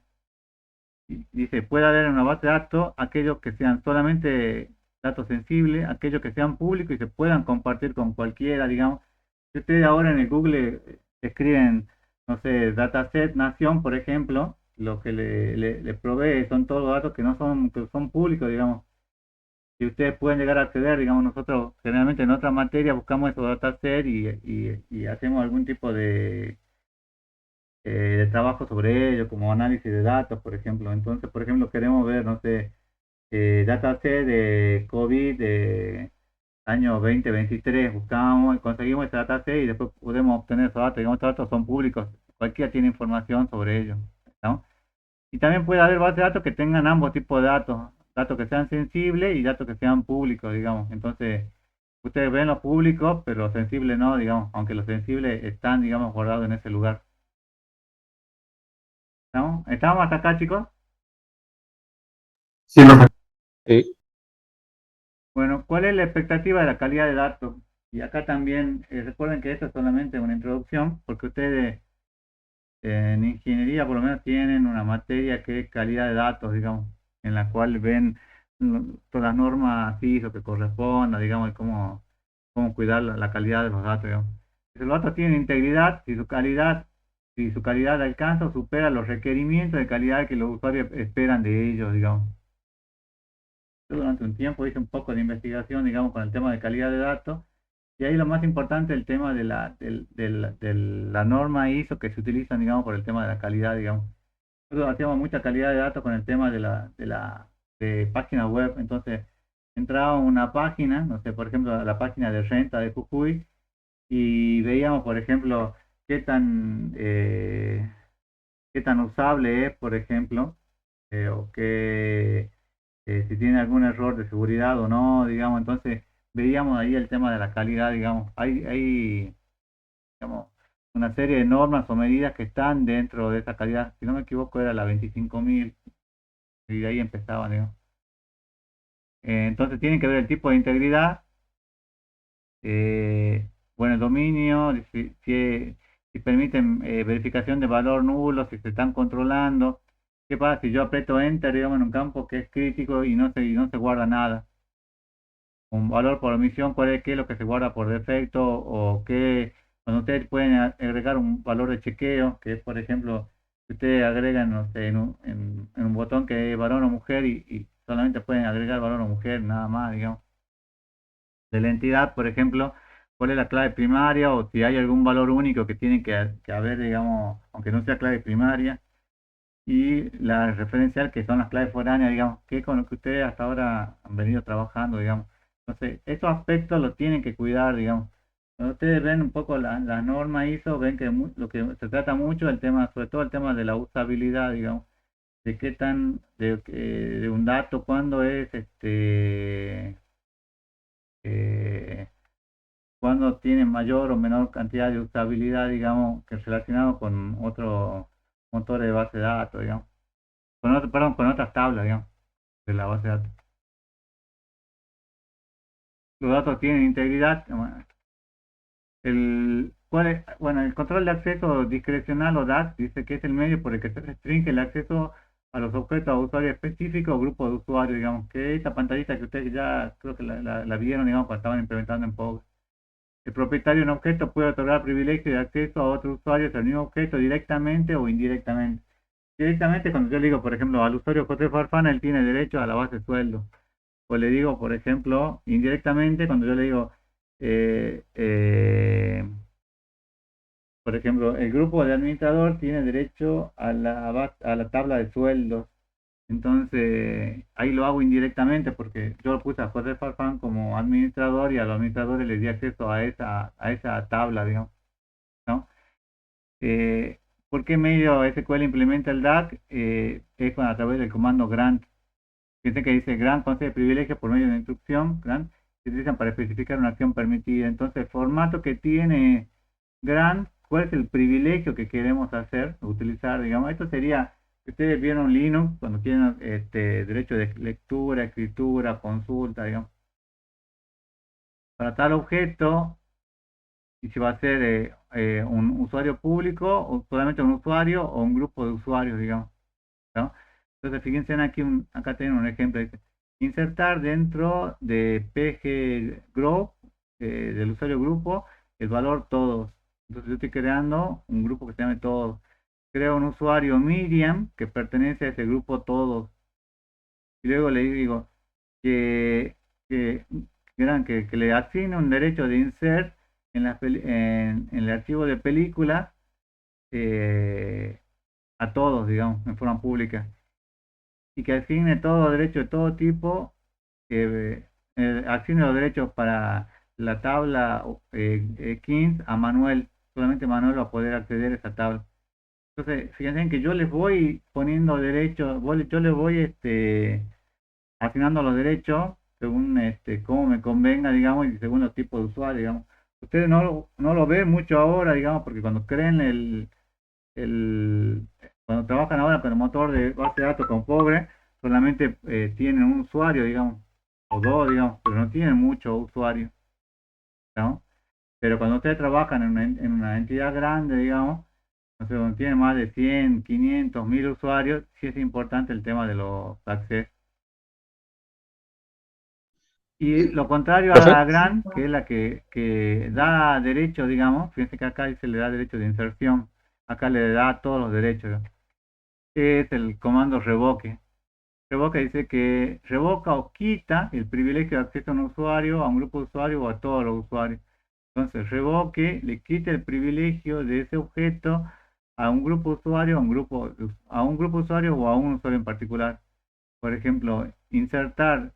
Dice, puede haber en una base de datos aquellos que sean solamente datos sensibles, aquellos que sean públicos y se puedan compartir con cualquiera, digamos. Si ustedes ahora en el Google escriben, no sé, dataset nación, por ejemplo, lo que le provee son todos los datos que son públicos, digamos. Y ustedes pueden llegar a acceder, digamos, nosotros generalmente en otra materia buscamos esos datasets y hacemos algún tipo de trabajo sobre ello, como análisis de datos, por ejemplo. Entonces, por ejemplo, queremos ver, no sé, dataset de COVID de año 2023, buscamos y conseguimos ese dataset y después podemos obtener esos datos. Digamos, estos datos son públicos, cualquiera tiene información sobre ellos, ¿no? Y también puede haber bases de datos que tengan ambos tipos de datos. datos que sean sensibles y datos que sean públicos, digamos. Entonces, ustedes ven los públicos, pero los sensibles no, digamos, aunque los sensibles están, digamos, guardados en ese lugar. ¿Estamos? ¿Estamos hasta acá, chicos? Sí, profe. Sí. Bueno, ¿cuál es la expectativa de la calidad de datos? Y acá también, recuerden que esto es solamente una introducción, porque ustedes en ingeniería por lo menos tienen una materia que es calidad de datos, digamos, en la cual ven todas las normas ISO que correspondan, digamos, y cómo cuidar la calidad de los datos, digamos. Si los datos tienen integridad, si su calidad alcanza o supera los requerimientos de calidad que los usuarios esperan de ellos, digamos. Yo durante un tiempo hice un poco de investigación, digamos, con el tema de calidad de datos, y ahí lo más importante es el tema de la norma ISO que se utiliza, digamos, por el tema de la calidad, digamos. Nosotros hacíamos mucha calidad de datos con el tema de página web. Entonces, entraba a una página, no sé, por ejemplo, la página de renta de Jujuy, y veíamos, por ejemplo, qué tan usable es, por ejemplo, o si tiene algún error de seguridad o no, digamos. Entonces, veíamos ahí el tema de la calidad, digamos. Hay, digamos, una serie de normas o medidas que están dentro de esa calidad. Si no me equivoco, era la 25.000 y de ahí empezaba, digamos. Entonces, tienen que ver el tipo de integridad, bueno, el dominio, si permiten verificación de valor nulo, si se están controlando. ¿Qué pasa si yo aprieto Enter, digamos, en un campo que es crítico y no se guarda nada? Un valor por omisión, qué es lo que se guarda por defecto, o qué, cuando ustedes pueden agregar un valor de chequeo, que es, por ejemplo, si ustedes agregan, no sé, en un botón que es varón o mujer, y solamente pueden agregar varón o mujer, nada más, digamos. De la entidad, por ejemplo, cuál es la clave primaria, o si hay algún valor único que tiene que haber, digamos, aunque no sea clave primaria, y la referencial, que son las claves foráneas, digamos, que es con lo que ustedes hasta ahora han venido trabajando, digamos. Entonces, esos aspectos los tienen que cuidar, digamos. Cuando ustedes ven un poco la norma ISO, ven que lo que se trata mucho el tema, sobre todo el tema de la usabilidad, digamos, de qué tan, de un dato, cuándo es, eh, cuándo tiene mayor o menor cantidad de usabilidad, digamos, que relacionado con otro motor de base de datos, digamos. Perdón, con otras tablas, digamos, de la base de datos. Los datos tienen integridad. Bueno, bueno, el control de acceso discrecional o DAS dice que es el medio por el que se restringe el acceso a los objetos a usuario específico o grupo de usuarios, digamos, que esta pantallita que ustedes ya creo que la vieron, digamos, cuando estaban implementando en POG. El propietario de un objeto puede otorgar privilegio de acceso a otros usuarios al mismo objeto directamente o indirectamente. Directamente, cuando yo le digo, por ejemplo, al usuario José Farfana, él tiene derecho a la base de sueldo. O le digo, por ejemplo, indirectamente, cuando yo le digo, eh, eh, por ejemplo, el grupo de administrador tiene derecho a la tabla de sueldos. Entonces, ahí lo hago indirectamente porque yo lo puse a José Farfán como administrador, y a los administradores les di acceso a esa tabla, digamos, ¿no? Eh, ¿Por qué medio SQL implementa el DAC? Es a través del comando grant. Fíjense que dice grant concede privilegio por medio de una instrucción, grant, se utilizan para especificar una acción permitida. Entonces, el formato que tiene grant, ¿cuál es el privilegio que queremos utilizar, digamos? Esto sería, ustedes vieron Linux, cuando tienen derecho de lectura, escritura, consulta, digamos. Para tal objeto, y si va a ser un usuario público, o solamente un usuario, o un grupo de usuarios, digamos, ¿no? Entonces, fíjense aquí, acá tienen un ejemplo. Dice, insertar dentro de PG Group, del usuario grupo, el valor todos. Entonces, yo estoy creando un grupo que se llame todos. Creo un usuario Miriam que pertenece a ese grupo todos. Y luego le digo que, que le asigne un derecho de insert en el archivo de película, eh, a todos, digamos, en forma pública, y que asigne todo derecho de todo tipo, que asigne los derechos para la tabla Kings a Manuel. Solamente Manuel va a poder acceder a esa tabla. Entonces, fíjense que yo les voy poniendo derechos, yo les voy asignando los derechos según cómo me convenga, digamos, y según los tipos de usuario, digamos. Ustedes no lo ven mucho ahora, digamos, porque cuando creen el, cuando trabajan ahora con el motor de base de datos con Pobre, solamente tienen un usuario, digamos, o dos, digamos, pero no tienen muchos usuarios, ¿no? Pero cuando ustedes trabajan en una entidad grande, digamos, no sé, donde tienen más de 100 500 1000 usuarios, sí es importante el tema de los accesos. Y lo contrario a la Perfecto. GRAN, que es la que da derecho, digamos, fíjense que acá dice le da derecho de inserción, acá le da todos los derechos, es el comando revoque. Revoca dice que revoca o quita el privilegio de acceso a un usuario, a un grupo de usuarios o a todos los usuarios. Entonces, revoque le quita el privilegio de ese objeto a un grupo de usuarios, a un grupo de usuarios o a un usuario en particular. Por ejemplo, insertar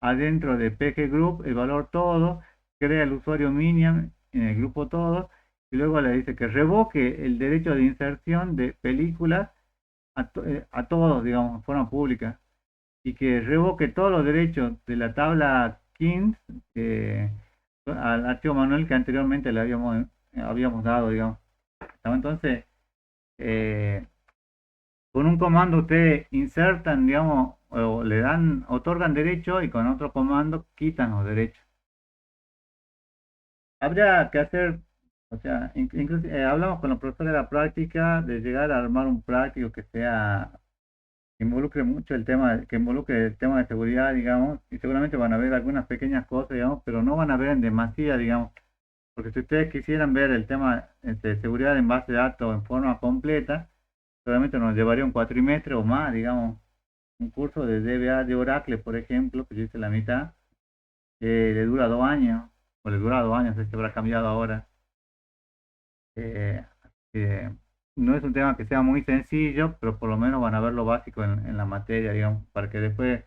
adentro de PG Group el valor todo, crea el usuario Minion en el grupo todo, y luego le dice que revoque el derecho de inserción de películas a todos, digamos, en forma pública, y que revoque todos los derechos de la tabla Kings al archivo manual que anteriormente le habíamos dado, digamos. Entonces, eh, con un comando ustedes insertan, digamos, o le dan, otorgan derecho y con otro comando quitan los derechos. Habría que hacer, o sea, incluso hablamos con los profesores de la práctica de llegar a armar un práctico que sea, que involucre mucho el tema, que involucre el tema de seguridad, digamos, y seguramente van a ver algunas pequeñas cosas, digamos, pero no van a ver en demasía, digamos, porque si ustedes quisieran ver el tema de seguridad en base de datos en forma completa, seguramente nos llevaría un cuatrimestre o más, digamos, un curso de DBA de Oracle, por ejemplo, que yo hice la mitad, le dura 2 años, o le dura 2 años, no sé si habrá cambiado ahora. Eh, eh, no es un tema que sea muy sencillo, pero por lo menos van a ver lo básico en la materia, digamos, para que después,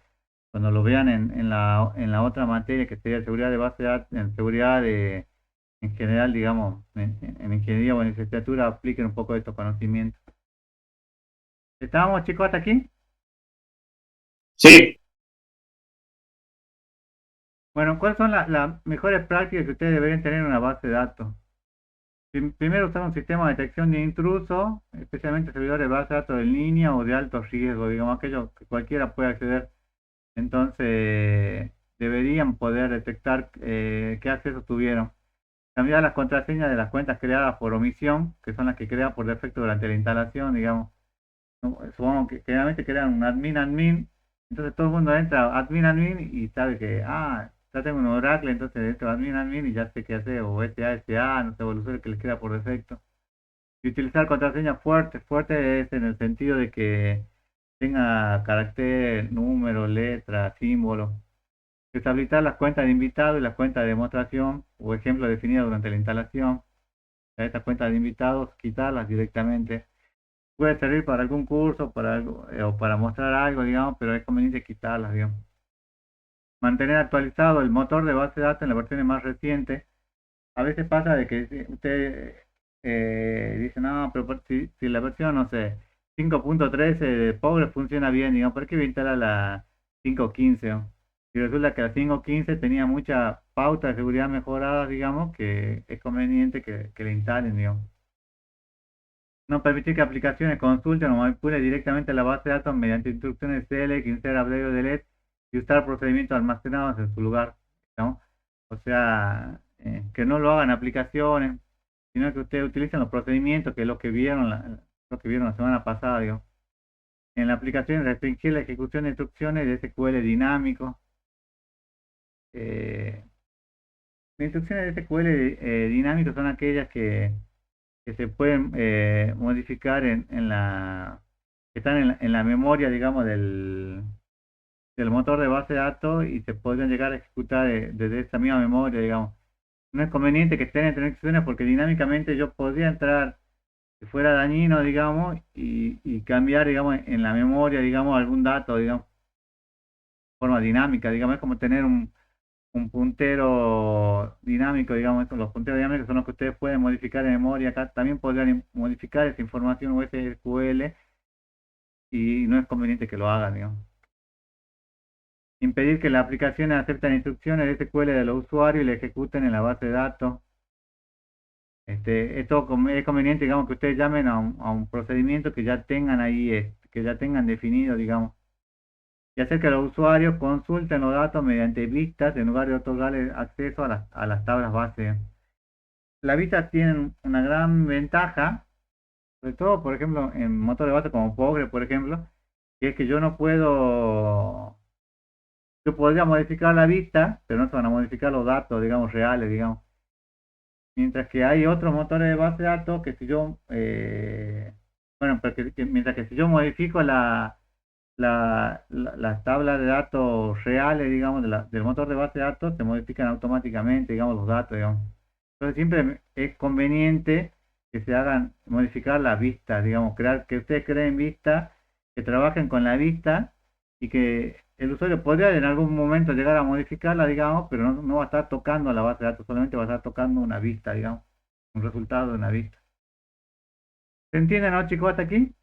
cuando lo vean en la otra materia, que sería seguridad de base de datos, en seguridad en general, digamos, en ingeniería o en licenciatura, apliquen un poco de estos conocimientos. ¿Estábamos, chicos, hasta aquí? Sí, Bueno, ¿cuáles son las mejores prácticas que ustedes deberían tener en una base de datos? Primero, usar un sistema de detección de intrusos, especialmente servidores de base de datos en línea o de alto riesgo, digamos, aquellos que cualquiera puede acceder. Entonces, deberían poder detectar qué acceso tuvieron. Cambiar las contraseñas de las cuentas creadas por omisión, que son las que crean por defecto durante la instalación, digamos. ¿No? Supongo que generalmente crean un admin, entonces todo el mundo entra a admin y sabe que, ya tengo un Oracle, entonces entro a admin y ya sé qué hacer, o SA, no sé, o el usuario que les queda por defecto. Y utilizar contraseñas fuertes, fuertes es en el sentido de que tenga carácter, número, letra, símbolo. Deshabilitar las cuentas de invitado y las cuentas de demostración o ejemplo definido durante la instalación. A estas cuentas de invitados, quitarlas directamente. Puede servir para algún curso, para algo, o para mostrar algo, digamos, pero es conveniente quitarlas, digamos. Mantener actualizado el motor de base de datos en las versiones más recientes. A veces pasa de que usted dice, no, pero si la versión, no sé, 5.13 de Power funciona bien, digamos, ¿por qué voy a instalar la 5.15? ¿No? Y resulta que la 5.15 tenía muchas pautas de seguridad mejoradas, digamos, que es conveniente que le instalen, digamos. No permitir que aplicaciones consulten o manipulen directamente la base de datos mediante instrucciones select, insert, update o delete y usar procedimientos almacenados en su lugar, ¿no? O sea, que no lo hagan aplicaciones, sino que ustedes utilicen los procedimientos que es lo que vieron la semana pasada, digo. En la aplicación restringir la ejecución de instrucciones de SQL dinámico. Eh, las instrucciones de SQL dinámico son aquellas que se pueden modificar que están en la memoria, digamos, del motor de base de datos y se podrían llegar a ejecutar desde esa misma memoria, digamos. No es conveniente que estén en instrucciones porque dinámicamente yo podría entrar, si fuera dañino, digamos, y cambiar, digamos, en la memoria, digamos, algún dato, digamos, de forma dinámica, digamos, es como tener un puntero dinámico, digamos, los punteros dinámicos son los que ustedes pueden modificar en memoria. Acá también podrían modificar esa información SQL y no es conveniente que lo hagan, digamos. impedir que las aplicaciones acepten instrucciones de SQL de los usuarios y le ejecuten en la base de datos. Es conveniente, digamos, que ustedes llamen a un procedimiento que ya tengan ahí, que ya tengan definido, digamos, y hacer que los usuarios consulten los datos mediante vistas en lugar de otorgarles acceso a las tablas base. Las vistas tienen una gran ventaja, sobre todo, por ejemplo, en motores de base como Postgre, por ejemplo, que es que yo podría modificar la vista, pero no se van a modificar los datos, digamos, reales, digamos. Mientras que hay otros motores de base de datos que si yo, bueno, mientras que si yo modifico las tablas de datos reales, digamos, del motor de base de datos, se modifican automáticamente, digamos, los datos, digamos. Entonces siempre es conveniente que se hagan, modificar las vistas, digamos, que ustedes creen vistas, que trabajen con la vista y que el usuario podría en algún momento llegar a modificarla, digamos, pero no va a estar tocando la base de datos, solamente va a estar tocando una vista, digamos, un resultado de una vista. ¿Se entiende, no, chicos, hasta aquí?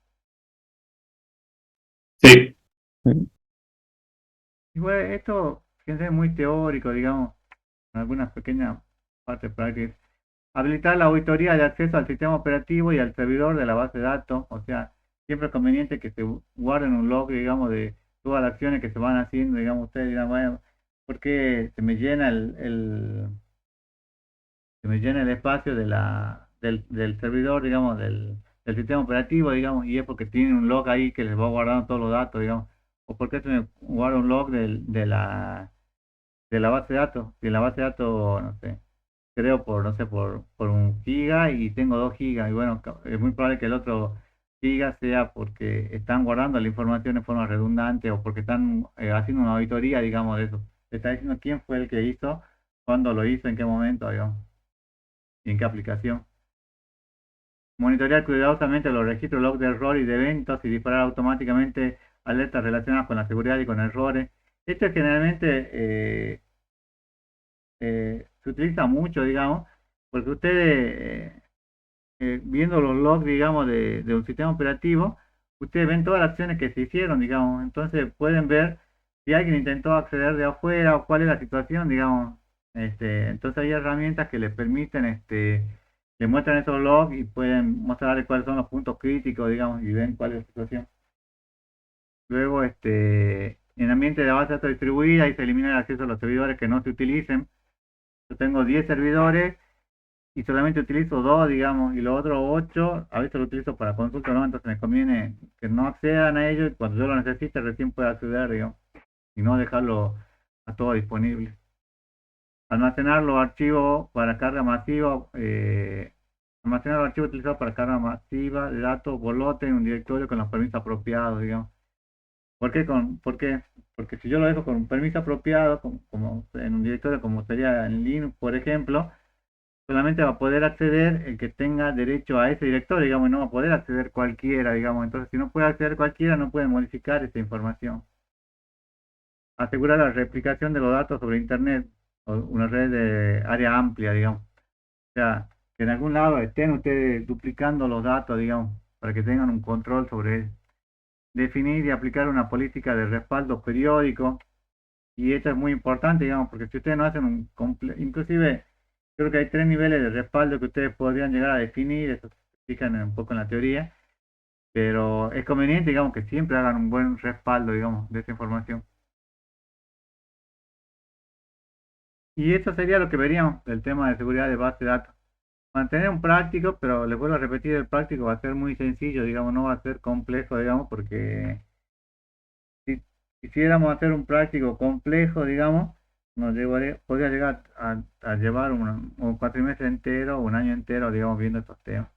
Sí. Y bueno, esto, fíjense, es muy teórico, digamos, en algunas pequeñas partes prácticas. Habilitar la auditoría de acceso al sistema operativo y al servidor de la base de datos, o sea, siempre es conveniente que se guarden un log, digamos, de todas las acciones que se van haciendo, digamos, ustedes dirán, bueno, ¿por qué se me llena el espacio del servidor, digamos, del sistema operativo, digamos, y es porque tiene un log ahí que les va guardando todos los datos, digamos, o porque se me guarda un log de la base de datos, si la base de datos, no sé, creo no sé, por 1 giga y tengo 2 gigas, y bueno, es muy probable que el otro giga sea porque están guardando la información de forma redundante o porque están haciendo una auditoría, digamos, de eso. Se está diciendo quién fue el que hizo, cuándo lo hizo, en qué momento, digamos, y en qué aplicación. Monitorear cuidadosamente los registros log de error y de eventos y disparar automáticamente alertas relacionadas con la seguridad y con errores. Esto generalmente se utiliza mucho, digamos, porque ustedes, viendo los logs, digamos, de un sistema operativo, ustedes ven todas las acciones que se hicieron, digamos, entonces pueden ver si alguien intentó acceder de afuera o cuál es la situación, digamos. Entonces hay herramientas que les permiten, le muestran esos logs y pueden mostrarles cuáles son los puntos críticos, digamos, y ven cuál es la situación. Luego, en ambiente de base de datos distribuida, ahí se elimina el acceso a los servidores que no se utilicen. Yo tengo 10 servidores y solamente utilizo 2, digamos, y los otros 8 a veces lo utilizo para consulta, ¿no? Entonces me conviene que no accedan a ellos y cuando yo lo necesite recién pueda acceder, digamos, y no dejarlo a todo disponible. Almacenar los archivos para carga masiva, almacenar los archivos utilizados para carga masiva de datos bolote en un directorio con los permisos apropiados, digamos. ¿Por qué? Porque si yo lo dejo con un permiso apropiado, como en un directorio como sería en Linux, por ejemplo, solamente va a poder acceder el que tenga derecho a ese directorio, digamos, y no va a poder acceder cualquiera, digamos. Entonces, si no puede acceder cualquiera, no puede modificar esa información. Asegurar la replicación de los datos sobre Internet, o una red de área amplia, digamos. O sea, que en algún lado estén ustedes duplicando los datos, digamos, para que tengan un control sobre él. Definir y aplicar una política de respaldo periódico, y esto es muy importante, digamos, porque si ustedes no hacen inclusive creo que hay 3 niveles de respaldo que ustedes podrían llegar a definir, eso se fijan un poco en la teoría, pero es conveniente, digamos, que siempre hagan un buen respaldo, digamos, de esa información. Y eso sería lo que veríamos del tema de seguridad de base de datos. Mantener un práctico, pero les vuelvo a repetir, el práctico va a ser muy sencillo, digamos, no va a ser complejo, digamos, porque si quisiéramos hacer un práctico complejo, digamos, podría llegar a llevar un cuatrimestre entero, un año entero, digamos, viendo estos temas.